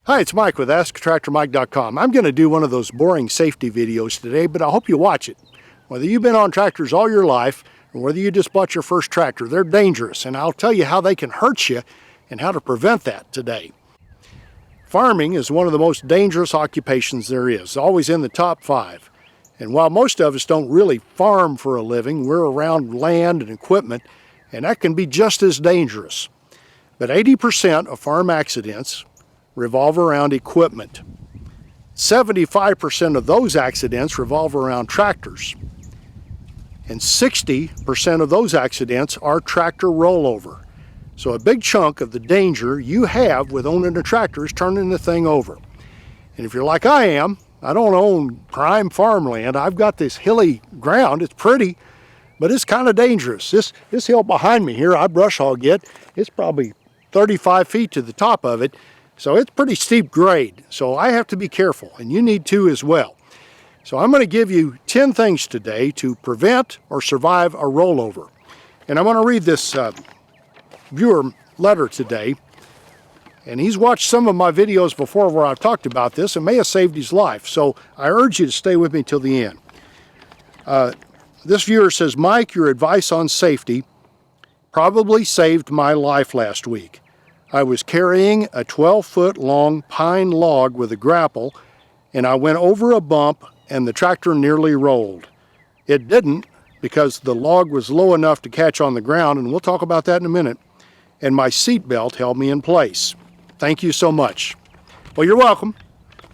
Hi, it's Mike with AskTractorMike.com. I'm going to do one of those boring safety videos today, but I hope you watch it. Whether you've been on tractors all your life or whether you just bought your first tractor, they're dangerous, and I'll tell you how they can hurt you and how to prevent that today. Farming is one of the most dangerous occupations there is, always in the top 5. And while most of us don't really farm for a living, we're around land and equipment, and that can be just as dangerous. But 80% of farm accidents revolve around equipment. 75% of those accidents revolve around tractors. And 60% of those accidents are tractor rollover. So a big chunk of the danger you have with owning a tractor is turning the thing over. And if you're like I am, I don't own prime farmland. I've got this hilly ground. It's pretty, but it's kind of dangerous. This hill behind me here, I brush hog it. It's probably 35 feet to the top of it. So it's pretty steep grade. So I have to be careful, and you need to as well. So I'm going to give you 10 things today to prevent or survive a rollover. And I'm going to read this viewer letter today. And he's watched some of my videos before where I've talked about this and may have saved his life. So I urge you to stay with me till the end. This viewer says, Mike, your advice on safety probably saved my life last week. I was carrying a 12-foot long pine log with a grapple, and I went over a bump and the tractor nearly rolled. It didn't, because the log was low enough to catch on the ground, and we'll talk about that in a minute, and my seat belt held me in place. Thank you so much. Well, you're welcome,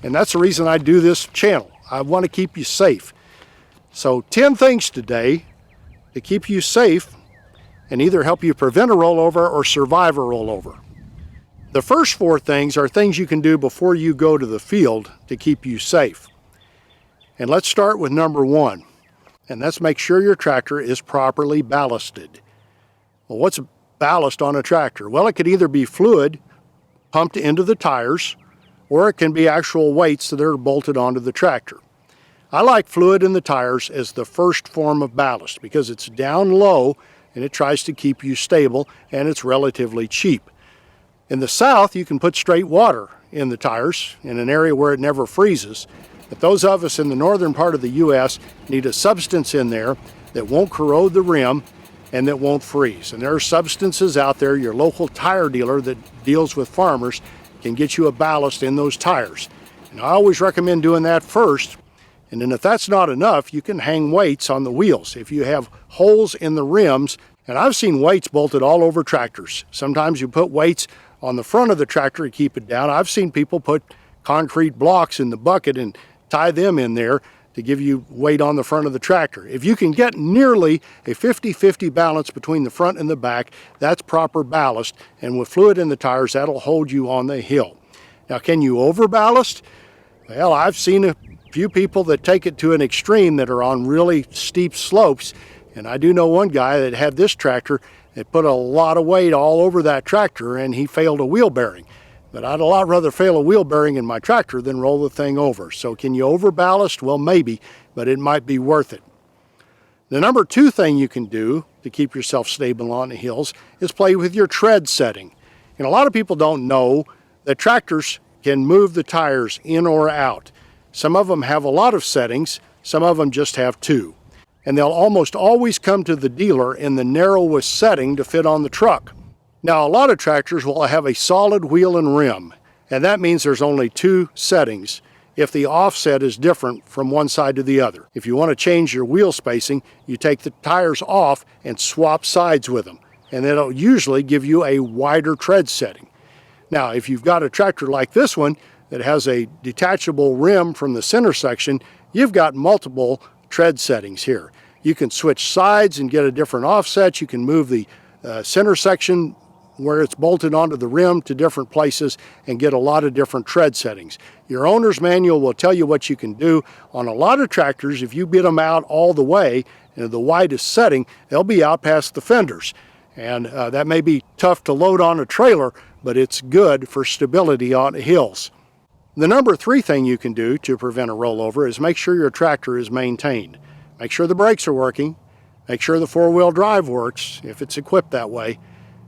and that's the reason I do this channel. I want to keep you safe. So 10 things today to keep you safe and either help you prevent a rollover or survive a rollover. The first 4 things are things you can do before you go to the field to keep you safe. And let's start with number 1, and that's make sure your tractor is properly ballasted. Well, what's ballast on a tractor? Well, it could either be fluid pumped into the tires, or it can be actual weights that are bolted onto the tractor. I like fluid in the tires as the first form of ballast because it's down low and it tries to keep you stable, and it's relatively cheap. In the South, you can put straight water in the tires in an area where it never freezes. But those of us in the northern part of the U.S. need a substance in there that won't corrode the rim and that won't freeze. And there are substances out there, your local tire dealer that deals with farmers can get you a ballast in those tires. And I always recommend doing that first. And then if that's not enough, you can hang weights on the wheels. If you have holes in the rims, and I've seen weights bolted all over tractors. Sometimes you put weights on the front of the tractor to keep it down. I've seen people put concrete blocks in the bucket and tie them in there to give you weight on the front of the tractor. If you can get nearly a 50-50 balance between the front and the back, that's proper ballast, and with fluid in the tires, that'll hold you on the hill. Now, can you overballast? Well, I've seen a few people that take it to an extreme that are on really steep slopes, and I do know one guy that had this tractor that put a lot of weight all over that tractor, and he failed a wheel bearing. But I'd a lot rather fail a wheel bearing in my tractor than roll the thing over. So can you overballast? Well, maybe, but it might be worth it. The number 2 thing you can do to keep yourself stable on the hills is play with your tread setting. And a lot of people don't know that tractors can move the tires in or out. Some of them have a lot of settings, some of them just have 2. And they'll almost always come to the dealer in the narrowest setting to fit on the truck. Now, a lot of tractors will have a solid wheel and rim, and that means there's only 2 settings if the offset is different from one side to the other. If you want to change your wheel spacing, you take the tires off and swap sides with them, and it'll usually give you a wider tread setting. Now, if you've got a tractor like this one that has a detachable rim from the center section, you've got multiple tread settings here. You can switch sides and get a different offset. You can move the center section where it's bolted onto the rim to different places and get a lot of different tread settings. Your owner's manual will tell you what you can do. On a lot of tractors, if you get them out all the way in the widest setting, they'll be out past the fenders. And that may be tough to load on a trailer, but it's good for stability on hills. The number 3 thing you can do to prevent a rollover is make sure your tractor is maintained. Make sure the brakes are working. Make sure the 4-wheel drive works, if it's equipped that way.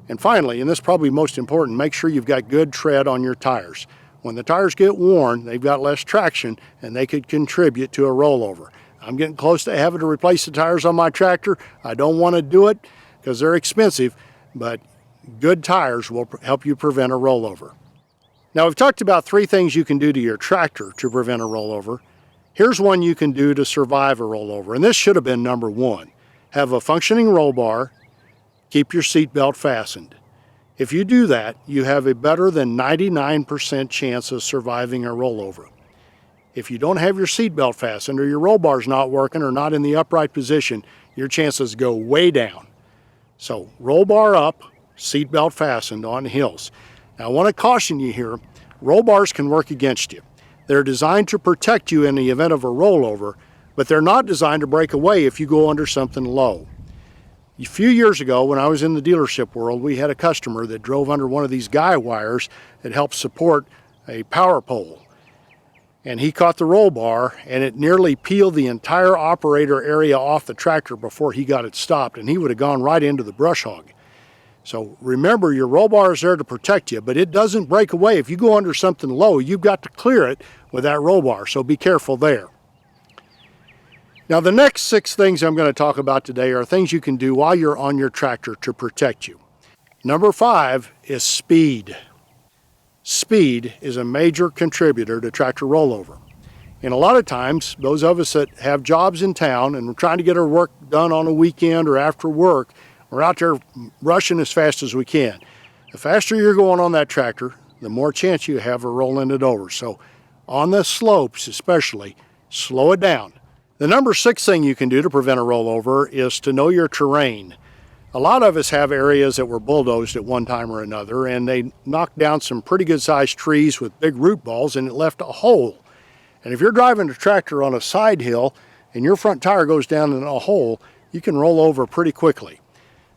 And finally, and this is probably most important, make sure you've got good tread on your tires. When the tires get worn, they've got less traction and they could contribute to a rollover. I'm getting close to having to replace the tires on my tractor. I don't want to do it because they're expensive, but good tires will help you prevent a rollover. Now, we've talked about 3 things you can do to your tractor to prevent a rollover. Here's one you can do to survive a rollover, and this should have been number 1. Have a functioning roll bar, keep your seat belt fastened. If you do that, you have a better than 99% chance of surviving a rollover. If you don't have your seat belt fastened, or your roll bar's not working or not in the upright position, your chances go way down. So roll bar up, seat belt fastened on hills. Now, I want to caution you here, roll bars can work against you. They're designed to protect you in the event of a rollover, but they're not designed to break away if you go under something low. A few years ago, when I was in the dealership world, we had a customer that drove under one of these guy wires that helps support a power pole. And he caught the roll bar, and it nearly peeled the entire operator area off the tractor before he got it stopped, and he would have gone right into the brush hog. So remember, your roll bar is there to protect you, but it doesn't break away. If you go under something low, you've got to clear it with that roll bar, so be careful there. Now, the next 6 things I'm going to talk about today are things you can do while you're on your tractor to protect you. Number 5 is speed. Speed is a major contributor to tractor rollover. And a lot of times, those of us that have jobs in town and we're trying to get our work done on a weekend or after work, we're out there rushing as fast as we can. The faster you're going on that tractor, the more chance you have of rolling it over. So on the slopes especially, slow it down. The number 6 thing you can do to prevent a rollover is to know your terrain. A lot of us have areas that were bulldozed at one time or another, and they knocked down some pretty good sized trees with big root balls, and it left a hole. And if you're driving a tractor on a side hill and your front tire goes down in a hole, you can roll over pretty quickly.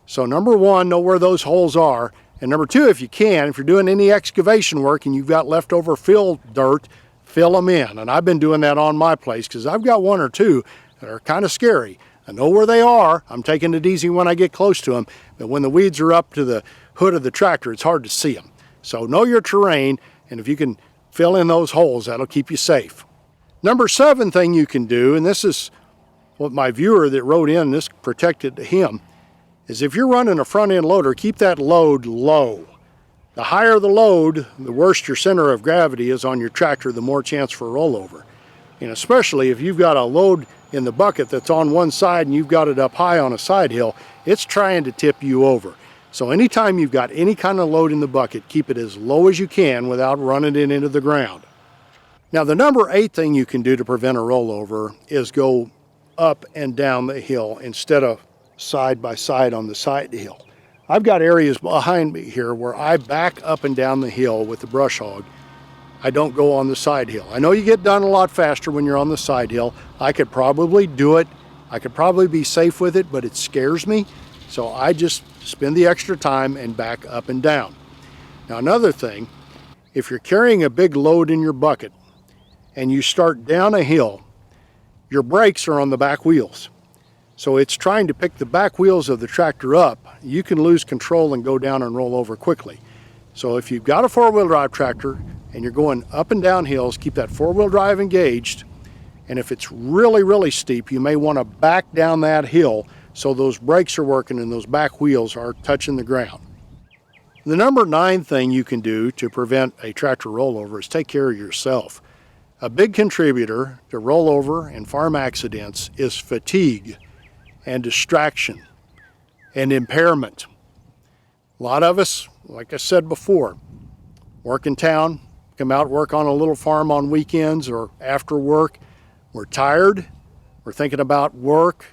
So number 1, know where those holes are. And number 2, if you can, if you're doing any excavation work and you've got leftover fill dirt, fill them in. And I've been doing that on my place because I've got 1 or 2 that are kind of scary. I know where they are. I'm taking it easy when I get close to them. But when the weeds are up to the hood of the tractor, it's hard to see them. So know your terrain, and if you can fill in those holes, that'll keep you safe. Number 7 thing you can do, and this is what my viewer that wrote in, this protected him, is if you're running a front end loader, keep that load low. The higher the load, the worse your center of gravity is on your tractor, the more chance for rollover. And especially if you've got a load in the bucket that's on one side and you've got it up high on a side hill, it's trying to tip you over. So anytime you've got any kind of load in the bucket, keep it as low as you can without running it into the ground. Now, the number 8 thing you can do to prevent a rollover is go up and down the hill instead of side by side on the side hill. I've got areas behind me here where I back up and down the hill with the brush hog. I don't go on the side hill. I know you get done a lot faster when you're on the side hill. I could probably do it. I could probably be safe with it, but it scares me. So I just spend the extra time and back up and down. Now, another thing, if you're carrying a big load in your bucket and you start down a hill, your brakes are on the back wheels. So it's trying to pick the back wheels of the tractor up. You can lose control and go down and roll over quickly. So if you've got a 4-wheel drive tractor and you're going up and down hills, keep that 4-wheel drive engaged. And if it's really, really steep, you may want to back down that hill so those brakes are working and those back wheels are touching the ground. The number 9 thing you can do to prevent a tractor rollover is take care of yourself. A big contributor to rollover and farm accidents is fatigue and distraction and impairment. A lot of us, like I said before, work in town, come out, work on a little farm on weekends or after work. We're tired, we're thinking about work,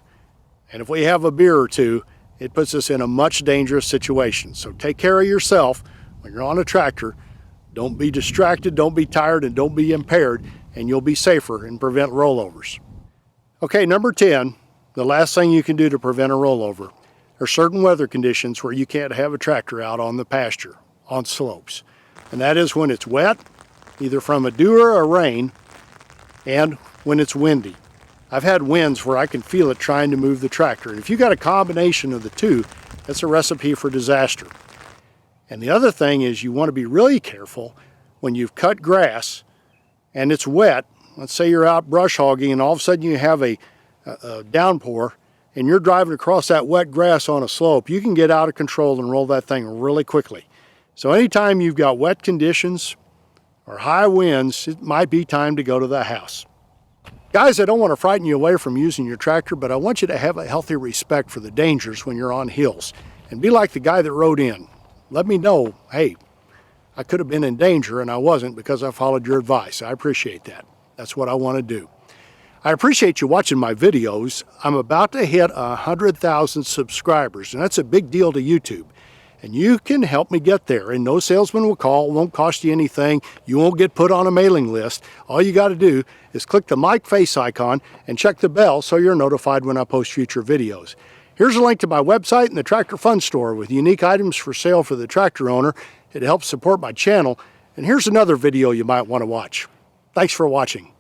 and if we have a beer or 2, it puts us in a much dangerous situation. So take care of yourself when you're on a tractor. Don't be distracted, don't be tired, and don't be impaired, and you'll be safer and prevent rollovers. Okay, number 10, the last thing you can do to prevent a rollover are certain weather conditions where you can't have a tractor out on the pasture, on slopes. And that is when it's wet, either from a dew or a rain, and when it's windy. I've had winds where I can feel it trying to move the tractor. And if you've got a combination of the two, that's a recipe for disaster. And the other thing is you want to be really careful when you've cut grass and it's wet. Let's say you're out brush hogging and all of a sudden you have a downpour and you're driving across that wet grass on a slope, you can get out of control and roll that thing really quickly. So anytime you've got wet conditions or high winds, it might be time to go to the house. Guys, I don't want to frighten you away from using your tractor, but I want you to have a healthy respect for the dangers when you're on hills. And be like the guy that rode in. Let me know, hey, I could have been in danger and I wasn't because I followed your advice. I appreciate that. That's what I want to do. I appreciate you watching my videos. I'm about to hit 100,000 subscribers, and that's a big deal to YouTube. And you can help me get there, and no salesman will call, won't cost you anything, you won't get put on a mailing list. All you got to do is click the mic face icon and check the bell so you're notified when I post future videos. Here's a link to my website and the Tractor Fun Store with unique items for sale for the tractor owner. It helps support my channel, and here's another video you might want to watch. Thanks for watching.